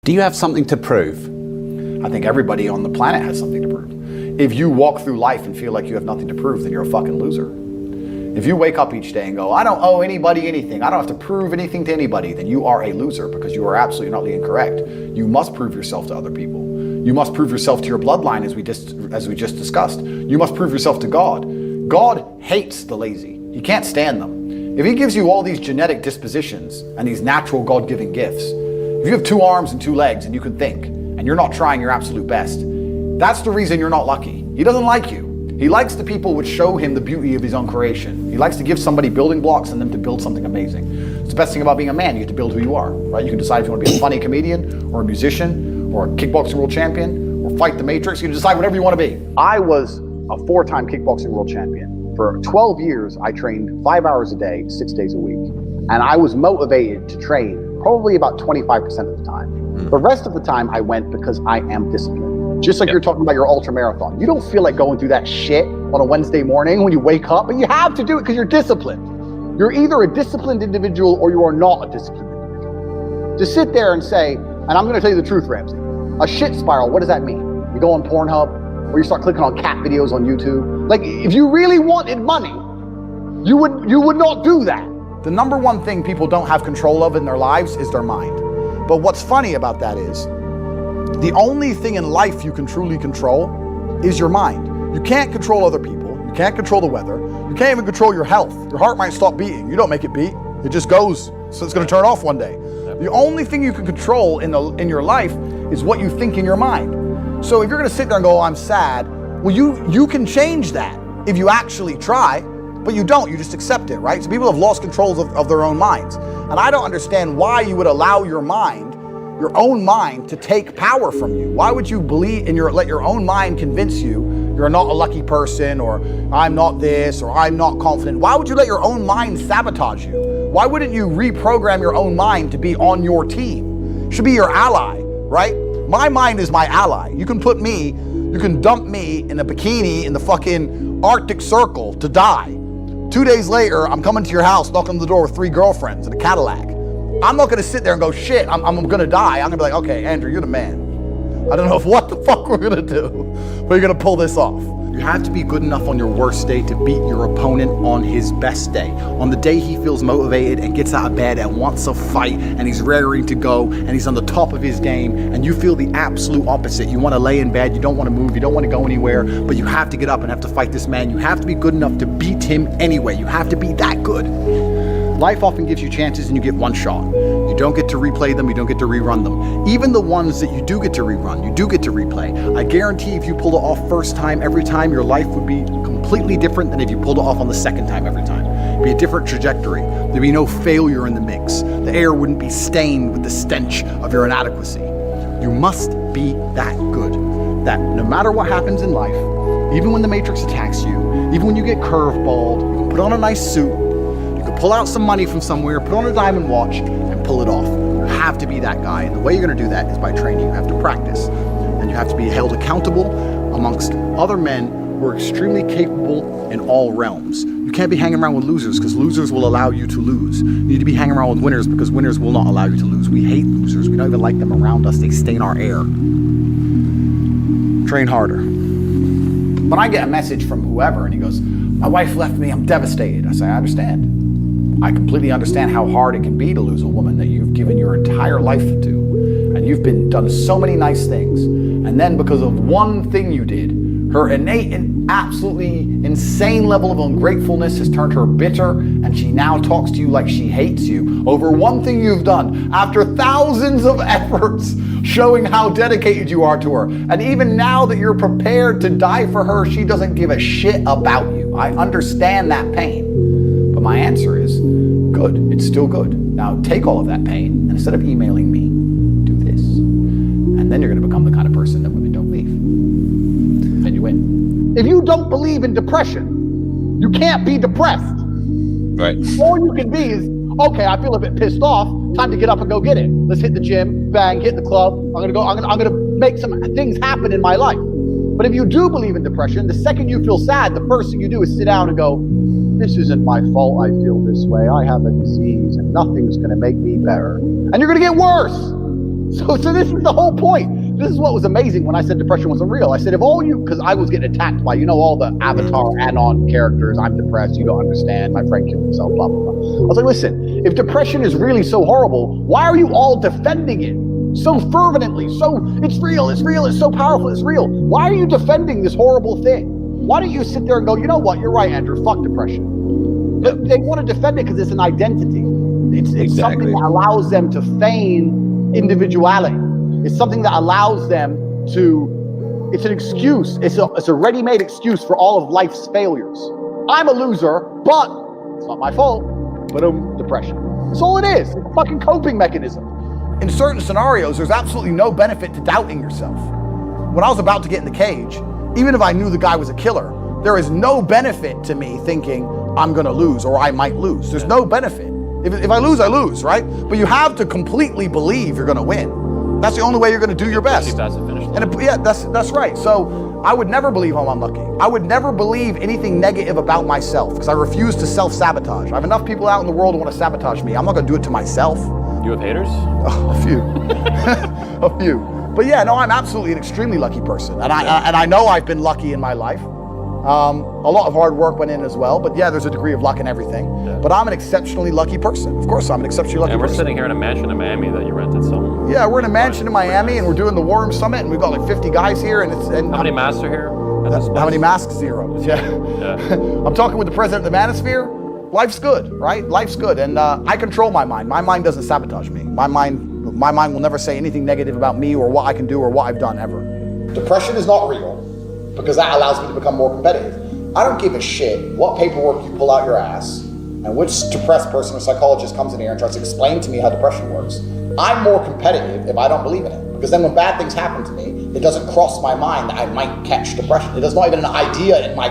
Do you have something to prove? I think everybody on the planet has something to prove. If you walk through life and feel like you have nothing to prove, then you're a fucking loser. If you wake up each day and go, I don't owe anybody anything, I don't have to prove anything to anybody, then you are a loser, because you are absolutely not incorrect. You must prove yourself to other people. You must prove yourself to your bloodline, as we just discussed. You must prove yourself to God. God hates the lazy. He can't stand them. If he gives you all these genetic dispositions and these natural God-given gifts, if you have 2 arms and 2 legs and you can think, and you're not trying your absolute best, that's the reason you're not lucky. He doesn't like you. He likes the people which show him the beauty of his own creation. He likes to give somebody building blocks and them to build something amazing. It's the best thing about being a man. You get to build who you are, right? You can decide if you want to be a funny comedian or a musician or a kickboxing world champion or fight the Matrix. You can decide whatever you want to be. I was a 4-time kickboxing world champion. For 12 years, I trained 5 hours a day, 6 days a week. And I was motivated to train probably about 25% of the time. The rest of the time I went because I am disciplined. Just like you're talking about your ultra marathon. You don't feel like going through that shit on a Wednesday morning when you wake up, but you have to do it because you're disciplined. You're either a disciplined individual or you are not a disciplined individual. To sit there and say, and I'm gonna tell you the truth, Ramsey, a shit spiral, what does that mean? You go on Pornhub or you start clicking on cat videos on YouTube. Like, if you really wanted money, you would not do that. The number one thing people don't have control of in their lives is their mind. But what's funny about that is, the only thing in life you can truly control is your mind. You can't control other people. You can't control the weather. You can't even control your health. Your heart might stop beating. You don't make it beat. It just goes. So it's going to turn off one day. The only thing you can control in your life is what you think in your mind. So if you're going to sit there and go, oh, I'm sad, well, you can change that if you actually try. But you don't, you just accept it, right? So people have lost control of their own minds. And I don't understand why you would allow your own mind, to take power from you. Why would you let your own mind convince you you're not a lucky person, or I'm not this, or I'm not confident? Why would you let your own mind sabotage you? Why wouldn't you reprogram your own mind to be on your team? It should be your ally, right? My mind is my ally. You can dump me in a bikini in the fucking Arctic Circle to die. 2 days later, I'm coming to your house, knocking on the door with 3 girlfriends in a Cadillac. I'm not gonna sit there and go, shit, I'm gonna die. I'm gonna be like, okay, Andrew, you're the man. I don't know what the fuck we're gonna do, but you're gonna pull this off. You have to be good enough on your worst day to beat your opponent on his best day. On the day he feels motivated and gets out of bed and wants to fight and he's raring to go and he's on the top of his game, and you feel the absolute opposite. You want to lay in bed, you don't want to move, you don't want to go anywhere, but you have to get up and have to fight this man. You have to be good enough to beat him anyway. You have to be that good. Life often gives you chances and you get one shot. You don't get to replay them, you don't get to rerun them. Even the ones that you do get to rerun, you do get to replay. I guarantee if you pulled it off first time, every time, your life would be completely different than if you pulled it off on the second time every time. It'd be a different trajectory. There'd be no failure in the mix. The air wouldn't be stained with the stench of your inadequacy. You must be that good, that no matter what happens in life, even when the Matrix attacks you, even when you get curveballed, you can put on a nice suit, pull out some money from somewhere, put on a diamond watch, and pull it off. You have to be that guy. And the way you're going to do that is by training. You have to practice. And you have to be held accountable amongst other men who are extremely capable in all realms. You can't be hanging around with losers, because losers will allow you to lose. You need to be hanging around with winners, because winners will not allow you to lose. We hate losers. We don't even like them around us. They stain our air. Train harder. When I get a message from whoever and he goes, my wife left me, I'm devastated. I say, I understand. I completely understand how hard it can be to lose a woman that you've given your entire life to, and you've done so many nice things, and then because of one thing you did, her innate and absolutely insane level of ungratefulness has turned her bitter, and she now talks to you like she hates you over one thing you've done after thousands of efforts showing how dedicated you are to her. And even now that you're prepared to die for her, she doesn't give a shit about you. I understand that pain. But my answer is, good, it's still good. Now take all of that pain, and instead of emailing me, do this. And then you're gonna become the kind of person that women don't leave. And you win. If you don't believe in depression, you can't be depressed. Right. All you can be is, okay, I feel a bit pissed off, time to get up and go get it. Let's hit the gym, bang, hit the club. I'm gonna make some things happen in my life. But if you do believe in depression, the second you feel sad, the first thing you do is sit down and go, this isn't my fault I feel this way. I have a disease and nothing's gonna make me better. And you're gonna get worse. So this is the whole point. This is what was amazing when I said depression wasn't real. I said, if all you, because I was getting attacked by, all the Avatar add-on characters, I'm depressed, you don't understand, my friend killed himself, blah, blah, blah. I was like, listen, if depression is really so horrible, why are you all defending it so fervently? So it's real, it's so powerful, it's real. Why are you defending this horrible thing? Why don't you sit there and go, you know what, you're right, Andrew, fuck depression. They want to defend it because it's an identity. It's something that allows them to feign individuality. It's something that allows them to, it's an excuse. It's a ready-made excuse for all of life's failures. I'm a loser, but it's not my fault. But depression. That's all it is. It's a fucking coping mechanism. In certain scenarios, there's absolutely no benefit to doubting yourself. When I was about to get in the cage, even if I knew the guy was a killer, there is no benefit to me thinking I'm gonna lose or I might lose. There's no benefit. If I lose, I lose, right? But you have to completely believe you're gonna win. That's the only way you're gonna do your best. That's the finish line. And that's right. So I would never believe I'm unlucky. I would never believe anything negative about myself because I refuse to self-sabotage. I have enough people out in the world who want to sabotage me. I'm not gonna do it to myself. You have haters? Oh, a few. A few. But yeah, no, I'm absolutely an extremely lucky person. And I know I've been lucky in my life. A lot of hard work went in as well, but yeah, there's a degree of luck in everything. Yeah. But I'm an exceptionally lucky person. Of course, I'm an exceptionally lucky person. And we're sitting here in a mansion in Miami that you rented some. Yeah, we're in a mansion in Miami, and we're doing the War Room Summit, and we've got like 50 guys here. And how many masks are here? How many masks? Zero. Yeah. I'm talking with the president of the Manosphere. Life's good, right? Life's good, and I control my mind. My mind doesn't sabotage me. My mind will never say anything negative about me or what I can do or what I've done ever. Depression is not real, because that allows me to become more competitive. I don't give a shit what paperwork you pull out your ass and which depressed person or psychologist comes in here and tries to explain to me how depression works. I'm more competitive if I don't believe in it, because then when bad things happen to me, it doesn't cross my mind that I might catch depression. It is not even an idea in my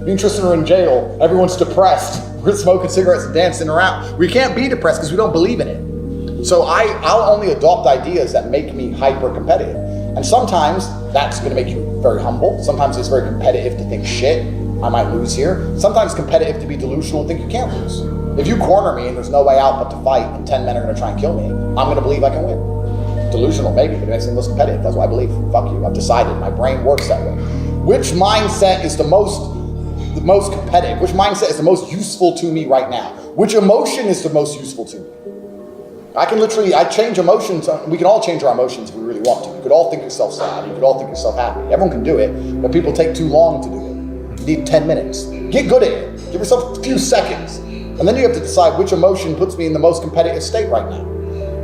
Me and Tristan are in jail, everyone's depressed, we're smoking cigarettes and dancing around. We can't be depressed because we don't believe in it. So I'll only adopt ideas that make me hyper competitive. And sometimes that's gonna make you very humble. Sometimes it's very competitive to think, shit, I might lose here. Sometimes competitive to be delusional and think you can't lose. If you corner me and there's no way out but to fight and 10 men are gonna try and kill me, I'm gonna believe I can win. Delusional maybe, but it makes me the most competitive. That's what I believe. Fuck you, I've decided, my brain works that way. Which mindset is the most competitive? Which mindset is the most useful to me right now? Which emotion is the most useful to me? I change emotions. We can all change our emotions if we really want to. You could all think yourself sad. You could all think yourself happy. Everyone can do it, but people take too long to do it. You need 10 minutes. Get good at it. Give yourself a few seconds. And then you have to decide which emotion puts me in the most competitive state right now.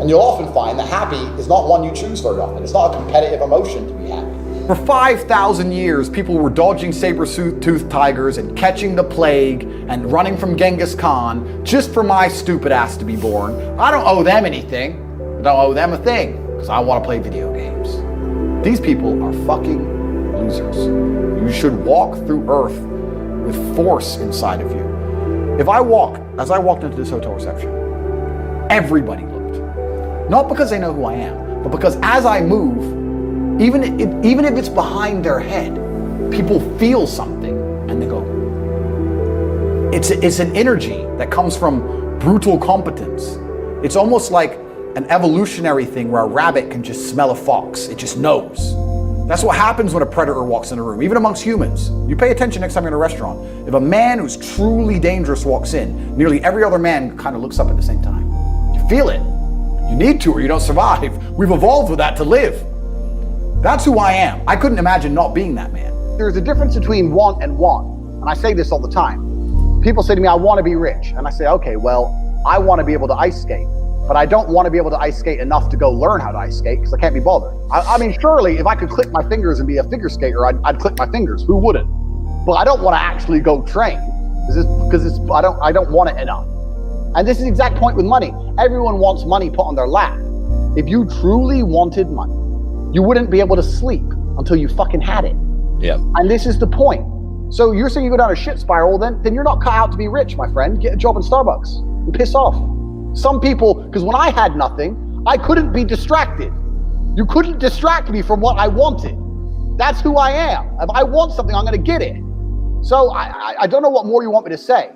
And you'll often find that happy is not one you choose very often. It's not a competitive emotion to be happy. For 5,000 years, people were dodging saber-toothed tigers and catching the plague and running from Genghis Khan just for my stupid ass to be born. I don't owe them anything. I don't owe them a thing because I want to play video games. These people are fucking losers. You should walk through Earth with force inside of you. As I walked into this hotel reception, everybody looked. Not because they know who I am, but because as I move, even if it's behind their head, people feel something and they go, it's an energy that comes from brutal competence. It's almost like an evolutionary thing where a rabbit can just smell a fox. It just knows. That's what happens when a predator walks in a room, even amongst humans. You pay attention next time you're in a restaurant. If a man who's truly dangerous walks in, nearly every other man kind of looks up at the same time. You feel it. You need to or you don't survive. We've evolved with that to live. That's who I am. I couldn't imagine not being that man. There's a difference between want and want. And I say this all the time. People say to me, I want to be rich. And I say, okay, well, I want to be able to ice skate. But I don't want to be able to ice skate enough to go learn how to ice skate because I can't be bothered. I mean, surely if I could click my fingers and be a figure skater, I'd click my fingers. Who wouldn't? But I don't want to actually go train because I don't want it enough. And this is the exact point with money. Everyone wants money put on their lap. If you truly wanted money, you wouldn't be able to sleep until you fucking had it. Yeah. And this is the point. So you're saying you go down a shit spiral, then you're not cut out to be rich, my friend. Get a job in Starbucks and piss off. Some people, because when I had nothing, I couldn't be distracted. You couldn't distract me from what I wanted. That's who I am. If I want something, I'm gonna get it. So I don't know what more you want me to say.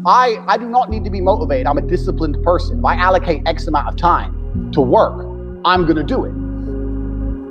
I do not need to be motivated. I'm a disciplined person. If I allocate X amount of time to work, I'm going to do it.